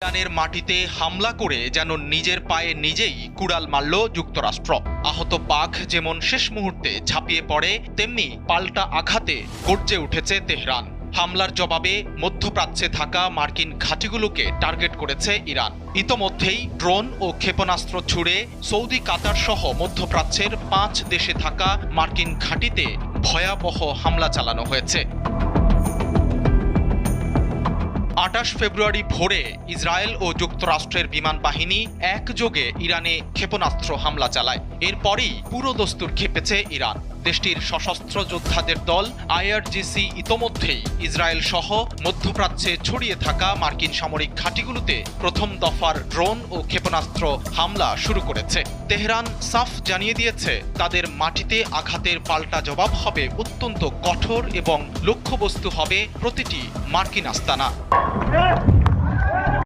ইরানের মাটিতে হামলা করে যেন নিজের পায়ে নিজেই কুড়াল মারল যুক্তরাষ্ট্র। আহত পাক যেমন শেষ মুহূর্তে ঝাঁপিয়ে পড়ে, তেমনি পাল্টা আঘাতে গর্জে উঠেছে তেহরান। হামলার জবাবে মধ্যপ্রাচ্যে থাকা মার্কিন ঘাঁটিগুলোকে টার্গেট করেছে ইরান। ইতোমধ্যেই ড্রোন ও ক্ষেপণাস্ত্র ছুড়ে সৌদি, কাতার সহ মধ্যপ্রাচ্যের 5 দেশে থাকা মার্কিন ঘাঁটিতে ভয়াবহ হামলা চালানো হয়েছে। 28 ফেব্রুয়ারি ভোরে ইসরায়েল ও যুক্তরাষ্ট্রের বিমান বাহিনী একযোগে ইরানে ক্ষেপণাস্ত্র হামলা চালায়। এরপরই পুরো দস্তুর খেপেছে ইরান। দেশটির সশস্ত্র যোদ্ধাদের দল আইআরজিসি ইতোমধ্যেই ইসরায়েল সহ মধ্যপ্রাচ্যে ছড়িয়ে থাকা মার্কিন সামরিক ঘাঁটিগুলোতে প্রথম দফার ড্রোন ও ক্ষেপণাস্ত্র হামলা শুরু করেছে। তেহরান সাফ জানিয়ে দিয়েছে, তাদের মাটিতে আঘাতের পাল্টা জবাব হবে অত্যন্ত কঠোর এবং লক্ষ্যবস্তু হবে প্রতিটি মার্কিন আস্তানা।